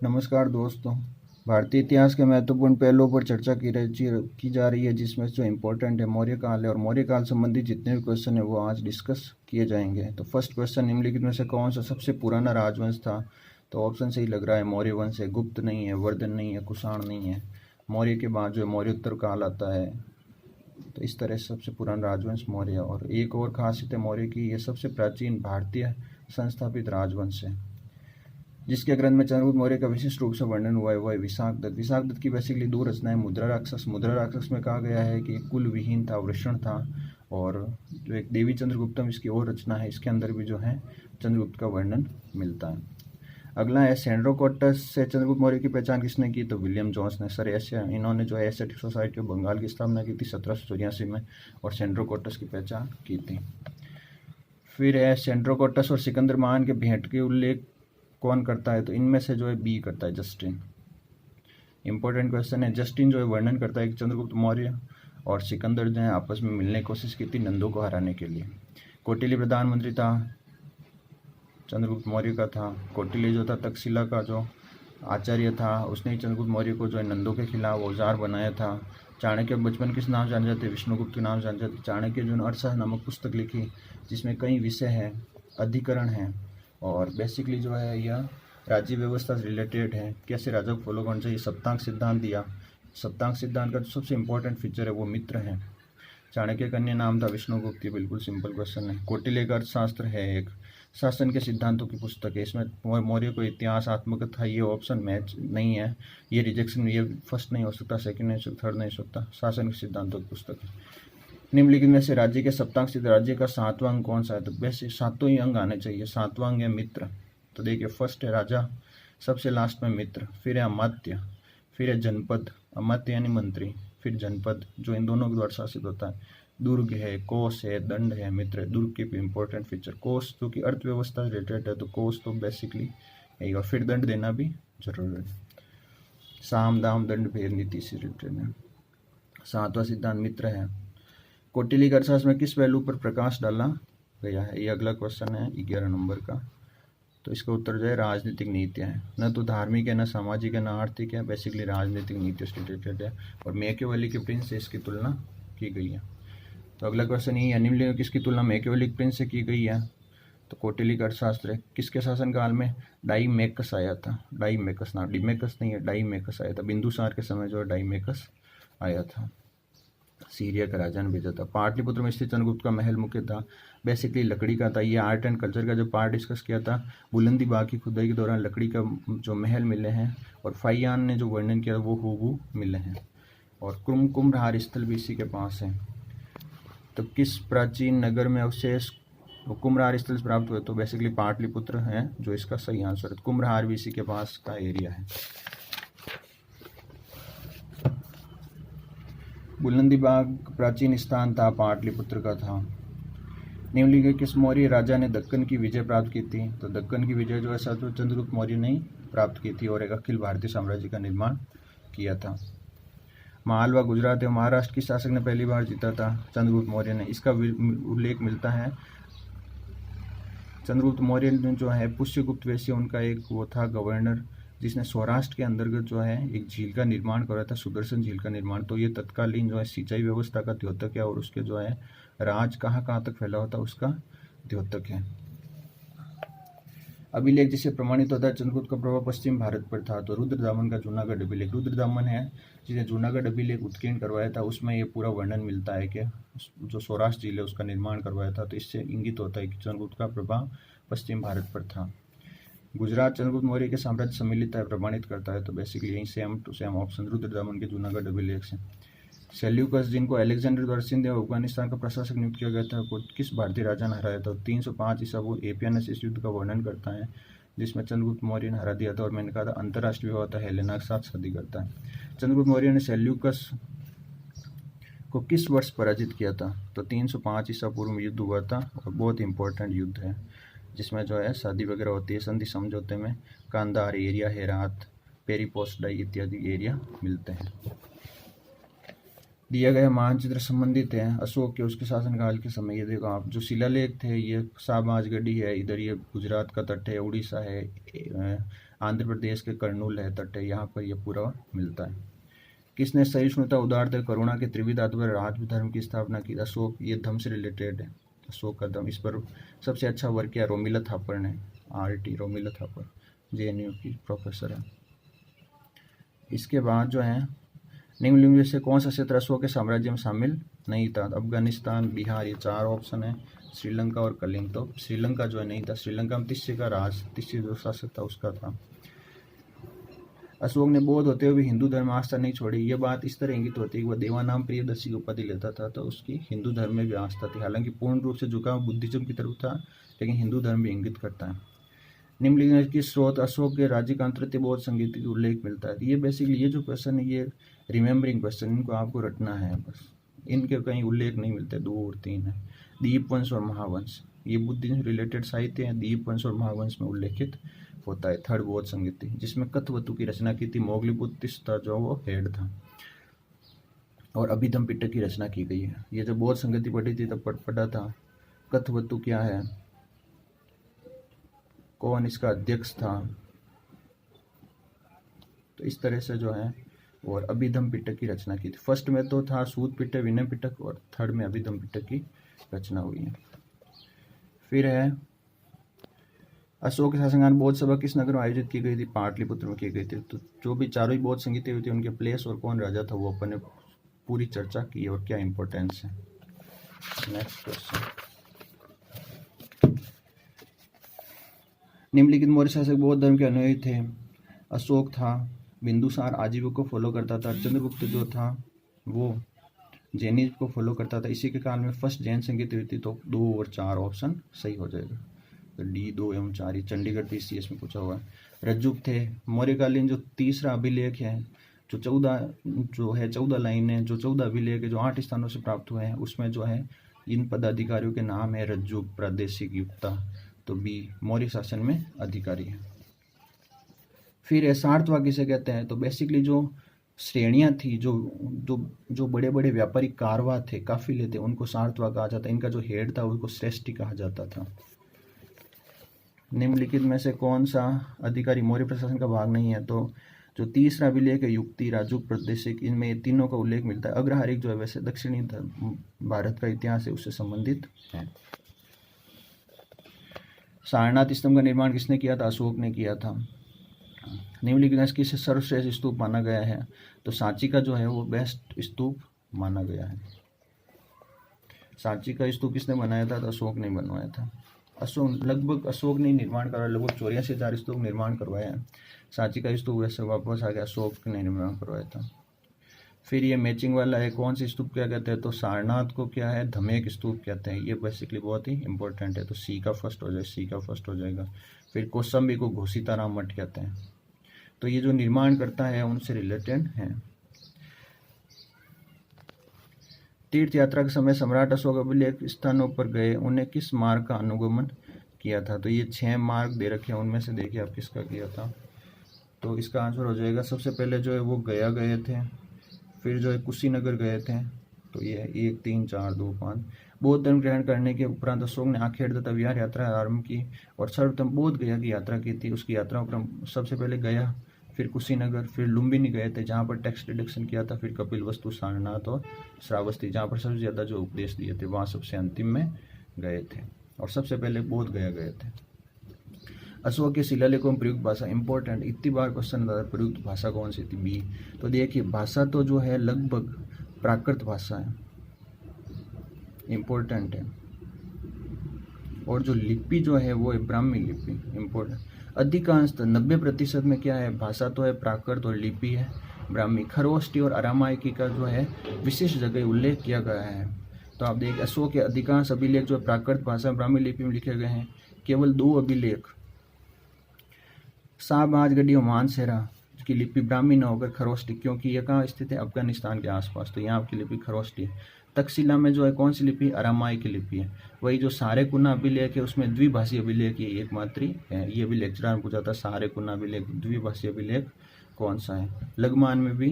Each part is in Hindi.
नमस्कार दोस्तों। भारतीय इतिहास के महत्वपूर्ण पहलुओं पर चर्चा की जा रही है, जिसमें जो इम्पोर्टेंट है मौर्य काल है, और मौर्य काल संबंधी जितने भी क्वेश्चन है वो आज डिस्कस किए जाएंगे। तो फर्स्ट क्वेश्चन, निम्नलिखित में से कौन सा सबसे पुराना राजवंश था? तो ऑप्शन सही लग रहा है, मौर्य वंश है। गुप्त नहीं है, वर्धन नहीं है, कुषाण नहीं है। मौर्य के बाद जो है मौर्योत्तर काल आता है। तो इस तरह से सबसे पुराना राजवंश मौर्य। और एक और खासियत है मौर्य की, यह सबसे प्राचीन भारतीय संस्थापित राजवंश है। जिसके ग्रंथ में चंद्रगुप्त मौर्य का विशिष्ट रूप से वर्णन हुआ है वह है विशाखदत्त। विशाखदत्त की बेसिकली दो रचनाएं, मुद्रा राक्षस। मुद्रा राक्षस में कहा गया है कि कुल विहीन था, वृषण था। और जो एक देवी चंद्रगुप्तम इसकी और रचना है, इसके अंदर भी जो है चंद्रगुप्त का वर्णन मिलता है। अगला है सेंड्रोकोटस से चंद्रगुप्त मौर्य की पहचान किसने की? तो विलियम जोन्स ने। सर एशिया, इन्होंने जो है एशियाटिक सोसाइटी ऑफ बंगाल की स्थापना की थी 1784 में, और सेंड्रोकोटस की पहचान की थी। फिर है सेंड्रोकोटस और सिकंदर महान के भेंट के उल्लेख कौन करता है? तो इनमें से जो है बी करता है, जस्टिन। इंपॉर्टेंट क्वेश्चन है। जस्टिन जो है वर्णन करता है कि चंद्रगुप्त मौर्य और सिकंदर जो है आपस में मिलने की कोशिश की थी नंदों को हराने के लिए। कौटिल्य प्रधानमंत्री था, चंद्रगुप्त मौर्य का था। कौटिल्य जो था तक्षशिला का जो आचार्य था, उसने ही चंद्रगुप्त मौर्य को जो है नंदों के खिलाफ औजार बनाया था। चाणक्य बचपन किस नाम जाने जाते? विष्णुगुप्त के नाम जाने जाते। चाणक्य जो अर्थशास्त्र नामक पुस्तक लिखी, जिसमें कई विषय हैं, अधिकरण हैं, और बेसिकली जो है यह राज्य व्यवस्था से रिलेटेड है, कैसे राजा को फॉलो करना चाहिए। सप्तांग सिद्धांत दिया। सप्तांग सिद्धांत का जो सबसे इंपॉर्टेंट फीचर है वो मित्र है। चाणक्य का अन्य नाम था विष्णुगुप्त। ये बिल्कुल सिंपल क्वेश्चन है। कौटिल्य का अर्थशास्त्र है एक शासन के सिद्धांतों की पुस्तक है। इसमें मौर्य को इतिहासात्मक था, ये ऑप्शन मैच नहीं है, ये रिजेक्शन, ये फर्स्ट नहीं हो सकता, सेकंड नहीं हो सकता, थर्ड नहीं हो सकता। शासन के सिद्धांतों की पुस्तक है। निम्नलिखित में से राज्य के सप्तांग सिद्ध राज्य का 7वां अंग कौन सा है? तो बेसिक 7 ही अंग आने चाहिए। 7वां अंग है मित्र। तो देखिए, फर्स्ट है राजा, सबसे लास्ट में मित्र, फिर है अमात्य, फिर है जनपद। अमात्य यानी मंत्री, फिर जनपद जो इन दोनों के द्वारा शासित होता है। दुर्ग है, कोष है, दंड है, मित्र है। दुर्ग के भी इंपॉर्टेंट फीचर, कोष जो कि अर्थव्यवस्था से रिलेटेड है, तो कोष तो बेसिकली यही, और फिर दंड देना भी जरूरी है। साम दाम दंड भेद नीति से रिलेटेड है। 7वां सिद्धांत मित्र है। कौटिल्य के अर्थशास्त्र में किस पहलू पर प्रकाश डाला गया है? ये अगला क्वेश्चन है 11 नंबर का। तो इसका उत्तर जो है राजनीतिक नीतियाँ है। न तो धार्मिक है, न सामाजिक है, न आर्थिक है, बेसिकली राजनीतिक नीतियों से रिलेटेड है। और मैकियावेली के प्रिंस से इसकी तुलना की गई है। तो अगला क्वेश्चन यही है, निम्नलिखित में किसकी तुलना मैकियावेली के प्रिंस से की गई है? तो कौटिल्य का अर्थशास्त्र है। किसके शासनकाल में डाइमेकस आया था? डाइमेकस ना, डिमेकस नहीं है, डाइमेकस आया था। बिंदुसार के समय जो है डाइमेकस आया था। सीरिया का राजा ने भेजा था। पाटलिपुत्र में स्थित चंद्रगुप्त का महल मुख्य था, बेसिकली लकड़ी का था। ये आर्ट एंड कल्चर का जो पार्ट डिस्कस किया था, बुलंदी बाग की खुदाई के दौरान लकड़ी का जो महल मिले हैं, और फाइयान ने जो वर्णन किया वो हूबहू मिले हैं। और कुम्भहार स्थल भी इसी के पास है। तो किस प्राचीन नगर में अवशेष कुम्भहार स्थल से प्राप्त हुए? तो बेसिकली पाटलिपुत्र है जो इसका सही आंसर है। कुम्भहार भी इसी के पास का एरिया है। बुलंदी बाग प्राचीन स्थान था, पाटलिपुत्र का था। निम्नलिखित किस मौर्य राजा ने दक्कन की विजय प्राप्त की थी? तो दक्कन की विजय जो है चंद्रगुप्त मौर्य ने प्राप्त की थी, और एक अखिल भारतीय साम्राज्य का निर्माण किया था। मालवा, गुजरात एवं महाराष्ट्र की शासक ने पहली बार जीता था? चंद्रगुप्त मौर्य ने। इसका उल्लेख मिलता है, चंद्रगुप्त मौर्य ने जो है पुष्यगुप्त वैश्य, उनका एक वो था गवर्नर, जिसने सौराष्ट्र के अंतर्गत जो है एक झील का निर्माण कराया था, सुदर्शन झील का निर्माण। तो ये तत्कालीन जो है सिंचाई व्यवस्था का द्योतक है, और उसके जो है राज कहाँ तक फैला होता है उसका द्योतक है। अभिलेख जिसे प्रमाणित होता है चंद्रगुप्त का प्रभाव पश्चिम भारत पर था? तो रुद्रदामन का जूनागढ़ अभिलेख। रुद्रदामन है जिसे जूनागढ़ अभिलेख उत्कीर्ण करवाया था, उसमें ये पूरा वर्णन मिलता है कि जो सौराष्ट्र झील है उसका निर्माण करवाया था। तो इससे इंगित होता है कि चंद्रगुप्त का प्रभाव पश्चिम भारत पर था। गुजरात चंद्रगुप्त मौर्य के साम्राज्य सम्मिलित है, प्रमाणित करता है। तो बेसिकली यही same to same option Rudradaman के जूनागढ़ अभिलेख से। सेल्यूकस, जिनको अलेक्जेंडर द्वारा सिंध एवं अफगानिस्तान का प्रशासक नियुक्त किया गया था, को किस भारतीय राजा ने हराया था? 305 ईसा पूर्व एपियानस इस युद्ध का वर्णन करता है, जिसमें चंद्रगुप्त मौर्य ने हरा दिया था। और मैंने कहा था अंतर्राष्ट्रीय विवाह था, हेलेना के साथ शादी करता है। चंद्रगुप्त मौर्य ने सेल्यूकस को किस वर्ष पराजित किया था? तो 305 ईसा पूर्व में युद्ध हुआ था, और बहुत इंपॉर्टेंट युद्ध है, जिसमें जो है शादी वगैरह होती है। संधि समझौते में कांधार एरिया, हेरात, पेरिपोस्डाई इत्यादि एरिया मिलते हैं। दिया गया मानचित्र संबंधित है अशोक के उसके शासनकाल के समय। ये देखो आप, जो शिलालेख थे ये शाहबाजगढ़ी है, इधर ये गुजरात का तट है, उड़ीसा है, आंध्र प्रदेश के कर्नूल है तट है, यहाँ पर यह पूरा मिलता है। किसने सहिष्णुता, उदारता, करुणा के त्रिविध आधार राजपूत धर्म की स्थापना की? अशोक। ये धर्म से रिलेटेड है, अशोक का धर्म। इस पर सबसे अच्छा वर्क किया रोमिला थापर ने, RT रोमिला थापर, JNU की प्रोफेसर है। इसके बाद जो है निम्नलिखित में से कौन सा क्षेत्र अशोक के साम्राज्य में शामिल नहीं था? अफगानिस्तान, बिहार, ये 4 ऑप्शन है। श्रीलंका और कलिंग। तो श्रीलंका जो है नहीं था, श्रीलंका में तिस्य का राज, तिस्य जो शासक था उसका था। अशोक ने बौद्ध होते हुए हिंदू धर्म आस्था नहीं छोड़ी। ये बात इस तरह इंगित होती है कि वह देवानाम प्रियदर्शी की उपाधि लेता था, तो उसकी हिंदू धर्म में भी आस्था थी। हालांकि पूर्ण रूप से झुकाव बुद्धिज्म की तरफ था, लेकिन हिंदू धर्म भी इंगित करता है। निम्नलिखित की स्रोत अशोक के राज्य का तृतीय बौद्ध संगीत की उल्लेख मिलता है। ये बेसिकली ये जो क्वेश्चन है ये रिमेम्बरिंग क्वेश्चन, इनको आपको रटना है बस, इनके कहीं उल्लेख नहीं मिलते। 2 और 3 है। दीपवंश और महावंश, ये बुद्धिज्म रिलेटेड साहित्य है। दीपवंश और महावंश में उल्लेखित होता है थर्ड बौद्ध संगीति, जिसमें कथवतु की रचना की थी। मोगलीपुत्र जो वो हेड था, और अभिधम पिटक की रचना की गई है। ये जो बौद्ध संगीति पढ़ी थी तब पढ़ा था कथवतु क्या है, कौन इसका अध्यक्ष था, तो इस तरह से जो है, और अभिधम पिटक की रचना की थी। फर्स्ट में तो था सूत पिटक, विनय पिटक, और थर्ड में अभिधम पिटक की रचना हुई है। फिर है अशोक के शासनकाल बौद्ध सभा किस नगर में आयोजित की गई थी? पाटलिपुत्र में की गई थी। तो जो भी चारों ही बौद्ध संगीत हुई थी उनके प्लेस और कौन राजा था वो अपन ने पूरी चर्चा की और क्या इंपॉर्टेंस है। नेक्स्ट क्वेश्चन, निम्नलिखित मौर्य शासक बौद्ध धर्म के अनुयायी थे? अशोक था, बिंदुसार आजीविका को फॉलो करता था, चंद्रगुप्त जो था वो जैनिज्म को फॉलो करता था। इसी के काल में फर्स्ट जैन संगीत हुई थी। तो 2 और 4 ऑप्शन सही हो जाएगा। तो D 2 एवं 4 चंडीगढ़ TCS में पूछा हुआ है। रज्जुक थे, मौर्यकालीन जो तीसरा अभिलेख है, जो 14 लाइन है, जो 14 अभिलेख है, जो 8 स्थानों से प्राप्त हुए हैं, उसमें जो है इन पदाधिकारियों के नाम है रज्जुक, प्रादेशिक, युक्ता। तो B मौर्य शासन में अधिकारी है। फिर सार्थवा किसे कहते हैं? तो बेसिकली जो श्रेणियां थी, जो बड़े बड़े व्यापारिक कारवा थे, काफिले थे, उनको सार्थवा कहा जाता है। इनका जो हेड था उनको श्रेष्ठी कहा जाता था। निम्नलिखित में से कौन सा अधिकारी मौर्य प्रशासन का भाग नहीं है? तो जो तीसरा अभिलेख है युक्ति, राजुक, प्रादेशिक, इनमें ये तीनों का उल्लेख मिलता है। अग्रहारिक जो है वैसे दक्षिणी भारत का इतिहास है उससे संबंधित है। सारनाथ स्तंभ का निर्माण किसने किया था? अशोक ने किया था। निम्नलिखित में किसे सर्वश्रेष्ठ स्तूप माना गया है? तो सांची का जो है वो बेस्ट स्तूप माना गया है। सांची का स्तूप किसने बनाया था? तो अशोक ने बनवाया था। अशोक ने निर्माण करवाया, लगभग 84,000 स्तूप निर्माण करवाया है। सांची का स्तूप वैसे वापस आ गया, अशोक ने निर्माण करवाया था। फिर ये मैचिंग वाला है, कौन सी स्तूप क्या कहते हैं? तो सारनाथ को क्या है? धमेक स्तूप कहते हैं। ये बेसिकली बहुत ही इंपॉर्टेंट है, तो सी का फर्स्ट हो जाएगा। फिर कौशाम्बी को घोषिताराम मठ कहते हैं। तो ये जो निर्माण करता है उनसे रिलेटेड है। तीर्थ यात्रा के समय सम्राट अशोक अभिलेख स्थानों पर गए, उन्हें किस मार्ग का अनुगमन किया था? तो ये 6 मार्ग दे रखे हैं, उनमें से देखिए आप किसका किया था। तो इसका आंसर हो जाएगा, सबसे पहले जो है वो गया गए थे, फिर जो है कुशीनगर गए थे। तो ये 1 3 4 2 5। बौद्ध धर्म ग्रहण करने के उपरांत अशोक ने आखेड़ तथा विहार यात्रा आरंभ की और सर्वप्रथम बोध गया की यात्रा की थी। उसकी यात्राओं पर सबसे पहले गया, फिर कुशीनगर, फिर लुम्बिनी गए थे जहाँ पर टैक्स डिडक्शन किया था, फिर कपिलवस्तु, सारनाथ और श्रावस्ती जहाँ पर सबसे ज़्यादा जो उपदेश दिए थे वहाँ सबसे अंतिम में गए थे, और सबसे पहले बोध गया गए थे। अशोक के शिलालेखों में प्रयुक्त भाषा इंपॉर्टेंट, इतनी बार क्वेश्चन आता है प्रयुक्त भाषा कौन सी थी? बी। तो देखिए भाषा तो जो है लगभग प्राकृत भाषा है, इम्पोर्टेंट है, और जो लिपि जो है वो है ब्राह्मी लिपि, इम्पोर्टेंट। अधिकांशतः 90% में क्या है? भाषा तो है प्राकृत और लिपि है ब्राह्मी। खरोष्टी और अरामायिकी का जो है विशेष जगह उल्लेख किया गया है। तो आप देखिए अशोक के अधिकांश अभिलेख जो प्राकृत भाषा ब्राह्मी लिपि में लिखे गए हैं। केवल 2 अभिलेख, शाहबाजगढ़ी और मानसेरा की लिपि ब्राह्मी न होकर खरोष्टी, क्योंकि यह कहाँ स्थित है? अफगानिस्तान के आसपास, तो यहाँ आपकी लिपि खरोष्टी है। तक्षशिला में जो है कौन सी लिपि? अरामाई की लिपि है। वही जो सारेकुना अभिलेख है उसमें द्विभाषी अभिलेख ये एकमात्र है। ये भी लेक्चरर में पूछा था, सारेकुना अभिलेख द्विभाषी अभिलेख कौन सा है? लगमान में भी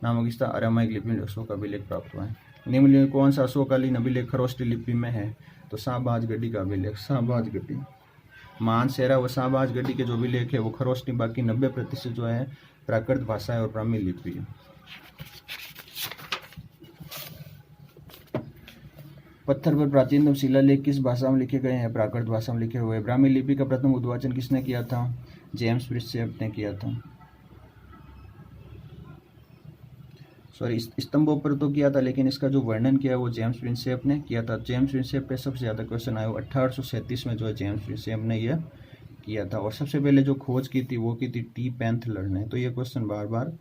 नामक स्थान अरामाई लिपि में अशोक अभिलेख प्राप्त हुआ है। निम्नलिखित कौन सा अशोककालीन अभिलेख खरोष्टी लिपि में है? तो शाहबाजगढ़ी का अभिलेख, शाहबाजगढ़ी। मानसेरा व शाहबाज गढ़ी के जो भी लेख है वो खरोष्टी, बाकी 90% जो है प्राकृत भाषा है और ब्राह्मी लिपि है। पत्थर पर प्राचीनतम शिलालेख किस भाषा में लिखे गए हैं? प्राकृत भाषा में लिखे हुए। ब्राह्मी लिपि का प्रथम उद्वाचन किसने किया था? जेम्स प्रिंसेप ने किया था। सॉरी, स्तंभों पर तो किया था, लेकिन इसका जो वर्णन किया है वो जेम्स प्रिंसेप ने किया था। जेम्स प्रिंसेप पे सबसे ज़्यादा क्वेश्चन आए, 1837 में जो है जेम्स प्रिंसेप ने यह किया था। और सबसे पहले जो खोज की थी वो की थी टी पेंथलर ने। तो ये क्वेश्चन बार बार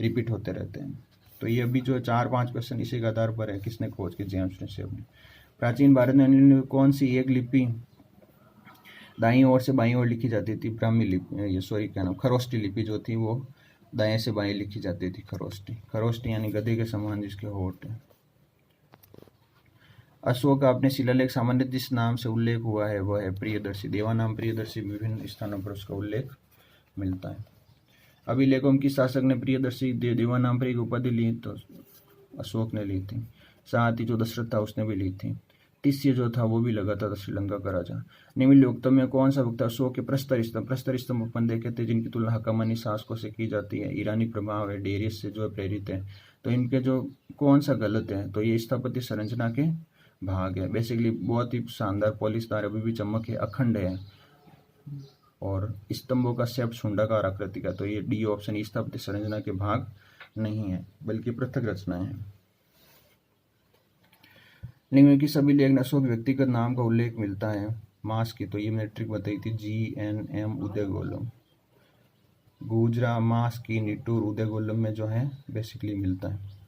रिपीट होते रहते हैं। तो ये अभी जो 4-5 क्वेश्चन इसी के आधार पर है, किसने खोज की? जेम्स प्रिंसेप ने। प्राचीन भारत में कौन सी एक लिपि दाईं ओर से बाईं ओर लिखी जाती थी? ब्राह्मी लिपि, ये सॉरी क्या नाम, खरोष्टी लिपि जो थी वो दाएं से बाएं लिखी जाती थी। खरोष्टी, खरोष्टी यानी गधे के समान जिसके होंठ है। अशोक का अपने शिलालेख सामान्य जिस नाम से उल्लेख हुआ है वह है प्रियदर्शी। देवानाम प्रियदर्शी, विभिन्न स्थानों पर उसका उल्लेख मिलता है। अभिलेखों में किस शासक ने प्रियदर्शी देवानाम प्रिय की उपाधि ली? तो अशोक ने ली थी। साथ ही जो दशरथ था उसने भी ली थी। तिस्य जो था वो भी लगा था श्रीलंका का राजा। निम्नलिखित में कौन सा वक्ता अशोक के प्रस्तर स्तंभ अपन देखे थे जिनकी तुलना हकामनी शासकों से की जाती है? ईरानी प्रभाव है, डेरियस से जो है प्रेरित है। तो इनके जो कौन सा गलत है? तो ये स्थापत्य संरचना के भाग है। बेसिकली बहुत ही शानदार पॉलिशदार, अभी भी चमक है, अखंड है। और स्तंभों का शेप शुंडाकार आकृति का। तो ये डी ऑप्शन, स्थापत्य संरचना के भाग नहीं है बल्कि पृथक रचनाएं हैं। निम्न की सभी लेख में अशोक व्यक्तिगत नाम का उल्लेख मिलता है। मास की, तो ये मैंने ट्रिक बताई थी, GNM उदयगोलम। गुजरा, मास की, निटूर, उदयगोलम में जो है बेसिकली मिलता है।